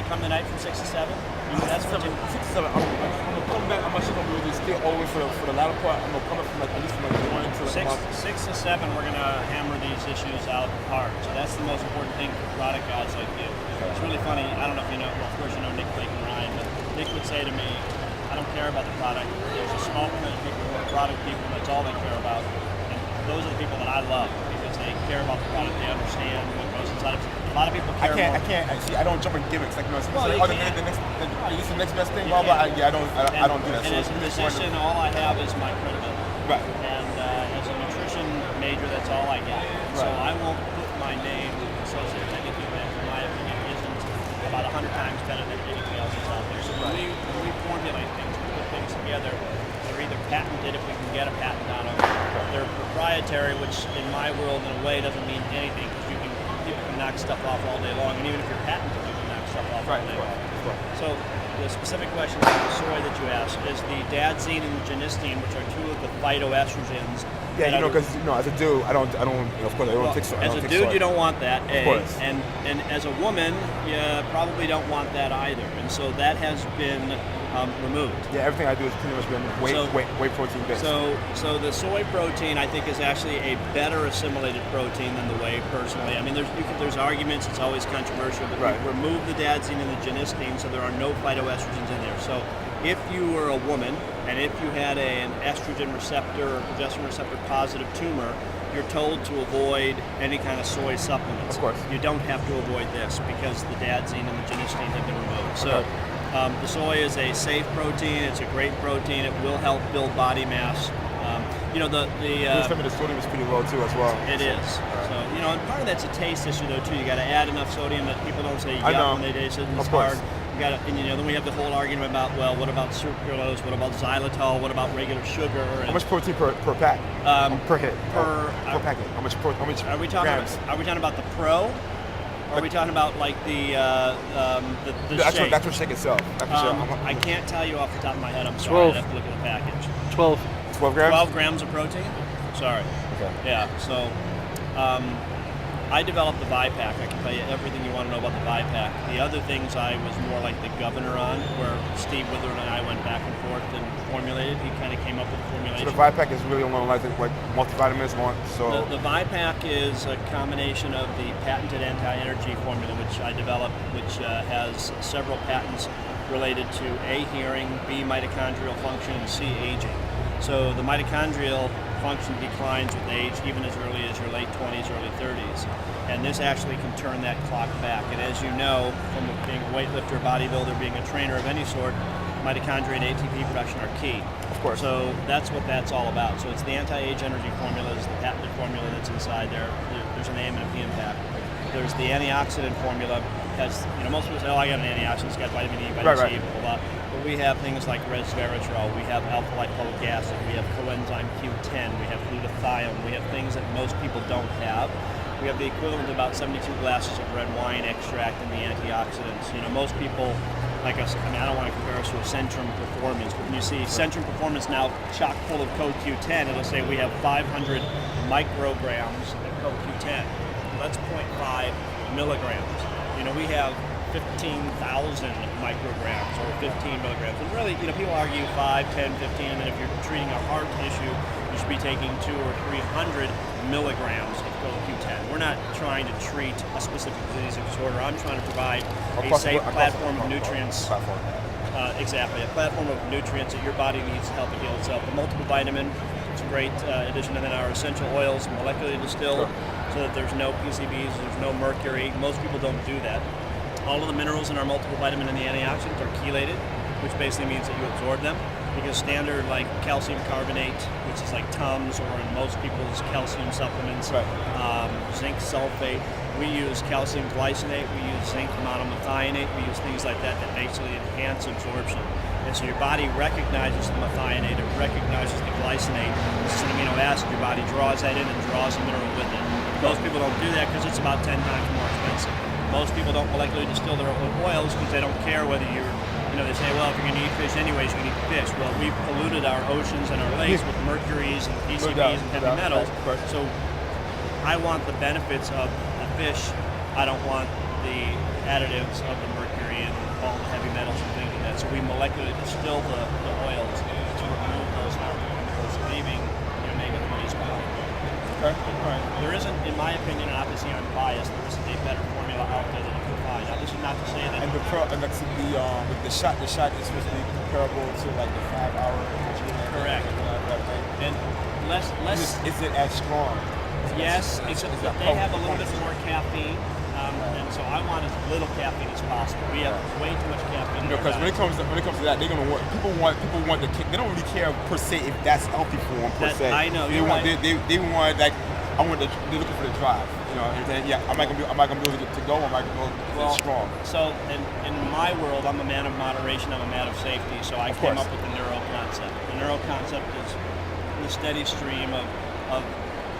come tonight from 6 to 7? That's 6 to 7. I'm gonna come back. I'm actually gonna really stay all the way for the latter part. I'm gonna come up from at least from 1 to 6 to 7. We're gonna hammer these issues out hard. So that's the most important thing for product guys like you. It's really funny. I don't know if you know. Well, of course you know Nick, Blake, and Ryan, but Nick would say to me, "I don't care about the product. There's a small percentage of people who are product people. That's all they care about." And those are the people that I love because they care about the product. They understand what goes inside of it. A lot of people care. I don't jump in gimmicks. Like, you know, well, like, the next best thing, blah blah. I don't do that. And as a physician, all I have is my credibility. Right. And as a nutrition major, that's all I got. Right. So I won't put my name associated with anything that, in my opinion, isn't about 100 times better than anything else that's out there. So when we formulate things, we put things together, they're either patented if we can get a patent on them. They're proprietary, which in my world, in a way, doesn't mean anything because people can knock stuff off all day long, and even if you're patented, you can knock stuff off all day long. So the specific question about the soy that you asked is the dadsine and the genistein, which are two of the phytoestrogens. Yeah, because as a dude, I don't, of course, I don't take soy. As a dude, you don't want that. Of course. And as a woman, you probably don't want that either. And so that has been removed. Yeah, everything I do has pretty much been whey protein based. So the soy protein, I think, is actually a better assimilated protein than the whey. Personally, I mean, there's arguments. It's always controversial, but we remove the dadsine and the genistein, so there are no phytoestrogens in there. So if you were a woman and if you had an estrogen receptor or progesterone receptor positive tumor, you're told to avoid any kind of soy supplements. Of course. You don't have to avoid this because the dadsine and the genistein have been removed. So. The soy is a safe protein. It's a great protein. It will help build body mass. The sodium is pretty low too, as well. It is. So and part of that's a taste issue though too. You got to add enough sodium that people don't say when they taste it. It's hard. You got to, then we have the whole argument about what about sucralose? What about xylitol? What about regular sugar? How much protein per pack? Per hit? Per packet? How much are we talking grams? Are we talking about the Pro? Or are we talking about like the shake? That's what shake itself. I can't tell you off the top of my head. I'm sorry. I'd have to look at the package. 12 grams? 12 grams of protein? Sorry. Okay. Yeah, so I developed the ViPack. I can tell you everything you want to know about the ViPack. The other things I was more like the governor on, where Steve Witherd and I went back and forth and formulated. He kind of came up with the formulation. So the ViPack is really along the lines of like multivitamins. The ViPack is a combination of the patented anti-energy formula, which I developed, which has several patents related to A, hearing, B, mitochondrial function, and C, aging. So the mitochondrial function declines with age, even as early as your late 20s, early 30s. And this actually can turn that clock back. And as you know, from being a weightlifter, bodybuilder, being a trainer of any sort, mitochondria and ATP production are key. Of course. So that's what that's all about. So it's the anti-age energy formula, is the patented formula that's inside there. There's an AM and a PM pack. There's the antioxidant formula. Most people say, I got an antioxidant, it's got vitamin E, vitamin C, blah, blah. But we have things like resveratrol, we have alpha-lipoic acid, we have coenzyme Q10, we have glutathione, we have things that most people don't have. We have the equivalent of about 72 glasses of red wine extract in the antioxidants. Most people, I don't want to compare us to a Centrum Performance, but when you see Centrum Performance now chock full of CoQ10, it'll say we have 500 micrograms of CoQ10. That's 0.5 milligrams. We have 15,000 micrograms or 15 milligrams. And really, people argue 5, 10, 15, and then if you're treating a heart issue, you should be taking 200 or 300 milligrams of CoQ10. We're not trying to treat a specific disease or disorder. I'm trying to provide a safe platform of nutrients. Exactly, a platform of nutrients that your body needs to help it heal itself. The multiple vitamin, it's a great addition, and then our essential oils, molecularly distilled, so that there's no PCBs, there's no mercury. Most people don't do that. All of the minerals in our multiple vitamin and the antioxidants are chelated, which basically means that you absorb them. Because standard like calcium carbonate, which is like Tums or in most people's calcium supplements, zinc sulfate, we use calcium glycinate, we use zinc monomethionate, we use things like that basically enhance absorption. And so your body recognizes the methionate, it recognizes the glycinate. This is an amino acid, your body draws that in and draws the mineral with it. Most people don't do that because it's about 10 times more expensive. Most people don't molecularly distill their own oils because they don't care whether you're, they say, well, if you're going to eat fish anyways, you can eat fish. Well, we've polluted our oceans and our lakes with mercuries and PCBs and heavy metals. So I want the benefits of the fish I don't want the additives of the mercury and all the heavy metals and things like that. So we molecularly distill the oils to remove those harmful chemicals, leaving omega 3s behind. Okay. All right. There isn't, in my opinion, and obviously I'm biased, there isn't a better formula out there that you can find. Now, this is not to say that. And the shot is supposed to be comparable to like the 5-hour. Correct. And less. Is it as strong? Yes, they have a little bit more caffeine, and so I want as little caffeine as possible. We have way too much caffeine. Because when it comes to that, they're gonna want people want the kick. They don't really care per se if that's healthy for them per se. I know. They want like they're looking for the drive. Am I gonna be able to go? Am I gonna be able to strong? So in my world, I'm a man of moderation. I'm a man of safety. So I came up with the neuro concept. The neuro concept is the steady stream of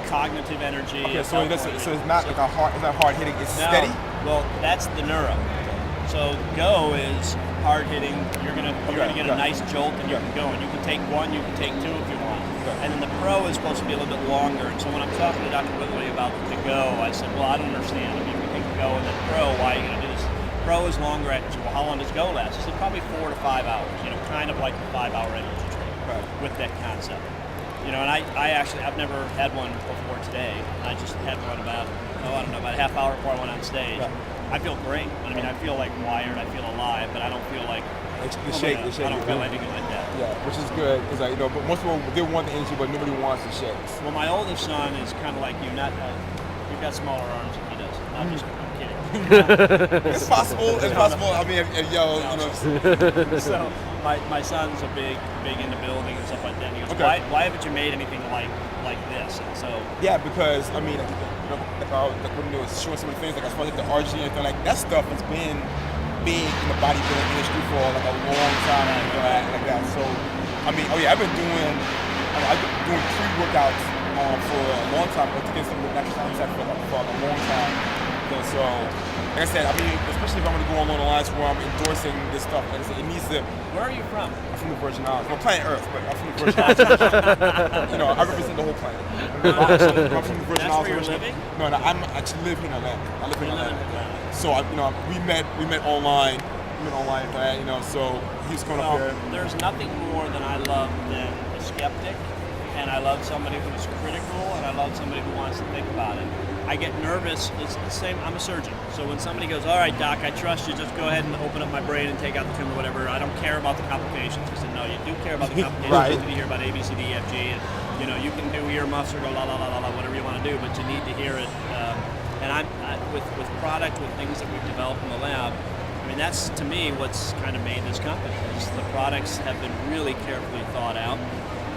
cognitive energy. Okay, so it's not like it's not hard hitting. It's steady. Well, that's the neuro. So go is hard hitting. You're gonna get a nice jolt, and you can go. And you can take one, you can take two if you want. Okay. And then the pro is supposed to be a little bit longer. And so when I'm talking to Dr. Whitley about the go, I said, well, I don't understand. I mean, we take the go and then pro. Why are you gonna do this? Pro is longer. I said, well, how long does go last? I said, probably 4 to 5 hours. Kind of like the 5-hour energy drink with that concept. And I've never had one before today. I just had one about a half hour before I went on stage. Yeah. I feel great. I mean, I feel like wired. I feel alive, but I don't feel like the shake. I don't feel anything like that. Yeah, which is good because but most people they want the energy, but nobody wants the shakes. Well, my oldest son is kind of like you. You've got smaller arms than he does. I'm kidding. It's possible. It's possible. I mean, So my son's a big into building and stuff like that. And he goes, why haven't you made anything like this? And so because I mean, when they was showing some of the things as far as the RG and everything like that stuff has been big in the bodybuilding industry for like a long time like that. So I mean, I've been doing pre-workouts for a long time, but to get some natural concept for a long time. So, like I said, I mean, especially if I'm going to go along the lines where I'm endorsing this stuff, like I said, it needs to. Where are you from? I'm from the Virgin Islands. Well, planet Earth, but I'm from the Virgin Islands. I represent the whole planet. I'm from the Virgin Islands. Where you're living? No, I actually live here in Atlanta. I live here in Atlanta. So, we met online. So he's coming up here. There's nothing more than I love than a skeptic, and I love somebody who's critical, and I love somebody who wants to think about it. I get nervous. It's the same. I'm a surgeon. So when somebody goes, all right, doc, I trust you. Just go ahead and open up my brain and take out the tumor, whatever. I don't care about the complications. I said, no, you do care about the complications. Right. You need to hear about A, B, C, D, E, F, G. And, you can do earmuffs or go la, la, la, la, la, whatever you want to do, but you need to hear it. And with product, with things that we've developed in the lab, I mean, that's, to me, what's kind of made this company. The products have been really carefully thought out.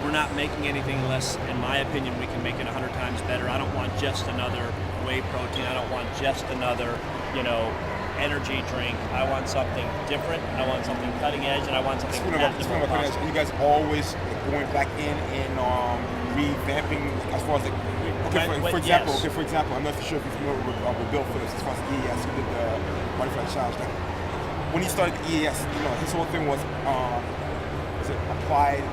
We're not making anything less, in my opinion, we can make it 100 times better. I don't want just another whey protein. I don't want just another, energy drink. I want something different. I want something cutting edge, and I want something patentable. You guys always going back in and revamping as far as for example, I'm not sure if you're familiar with Bill Phillips as far as EAS. He did the Butterfly Challenge. When he started the EAS, his whole thing was applied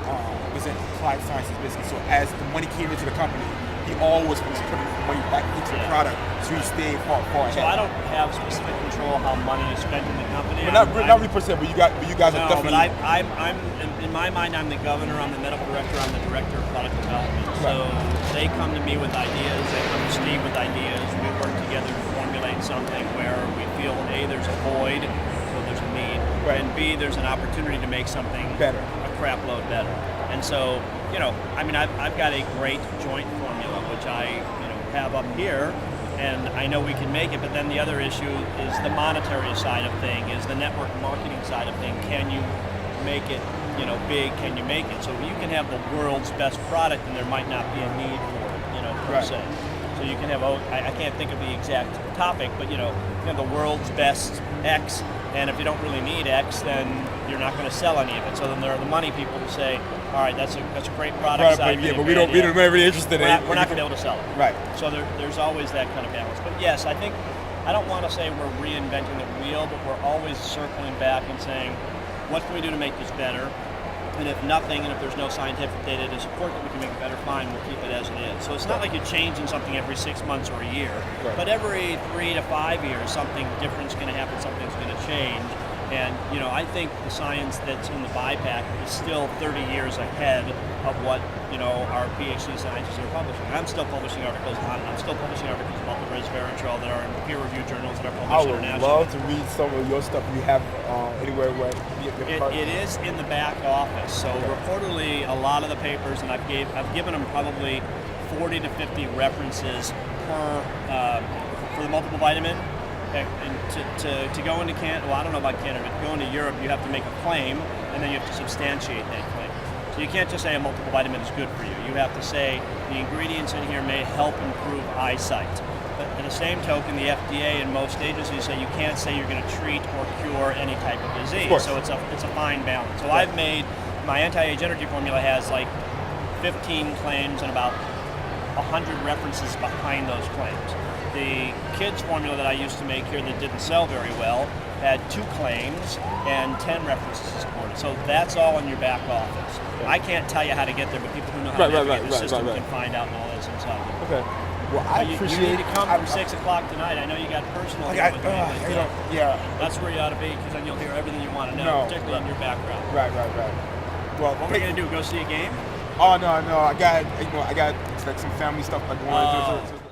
sciences business. So as the money came into the company, he always was putting money back into the product to stay far ahead. So I don't have specific control how money is spent in the company. But not really per se, but you guys are definitely. No, but I'm in my mind, I'm the governor, I'm the medical director, I'm the director of product development. Right. So they come to me with ideas, they come to Steve with ideas. We work together to formulate something where we feel A, there's a void, so there's a need, and B, there's an opportunity to make something better, a crap load better. And so, I've got a great joint formula, which I, have up here, and I know we can make it, but then the other issue is the monetary side of thing, is the network marketing side of thing. Can you make it, big? Can you make it? So you can have the world's best product, and there might not be a need for it, per se. So you can have, I can't think of the exact topic, but, you have the world's best X, and if you don't really need X, then you're not going to sell any of it. So then there are the money people who say, all right, that's a great product. But we don't really interested in it. We're not going to be able to sell it. Right. So there's always that kind of balance. But yes, I think, I don't want to say we're reinventing the wheel, but we're always circling back and saying, what can we do to make this better? And if nothing, and if there's no scientific data to support that we can make it better, fine, we'll keep it as it is. So it's not like you're changing something every 6 months or a year, but every 3 to 5 years, something different's going to happen, something's going to change. And I think the science that's in the BiPAC is still 30 years ahead of what our PhD scientists are publishing. I'm still publishing articles on it. I'm still publishing articles about the resveratrol that are in peer-reviewed journals that are published internationally. I would love to read some of your stuff you have anywhere where it is in the back office. So reportedly, a lot of the papers, and I've given them probably 40 to 50 references per for the multiple vitamin. And to go into Canada, well, I don't know about Canada, but to go into Europe, you have to make a claim, and then you have to substantiate that claim. So you can't just say a multiple vitamin is good for you. You have to say the ingredients in here may help improve eyesight. But at the same token, the FDA and most agencies say you can't say you're going to treat or cure any type of disease. So it's a fine balance. So I've made, my anti-age energy formula has like 15 claims and about 100 references behind those claims. The kids formula that I used to make here that didn't sell very well had 2 claims and 10 references to support it. So that's all in your back office. I can't tell you how to get there, but people who know how to navigate the system can find out and all that's inside. Okay. Well, I appreciate you need to come from 6 o'clock tonight. I know you got personal. That's where you ought to be, because then you'll hear everything you want to know, particularly in your background. Right. Well, what are you gonna do? Go see a game? Oh no, I got like some family stuff like going.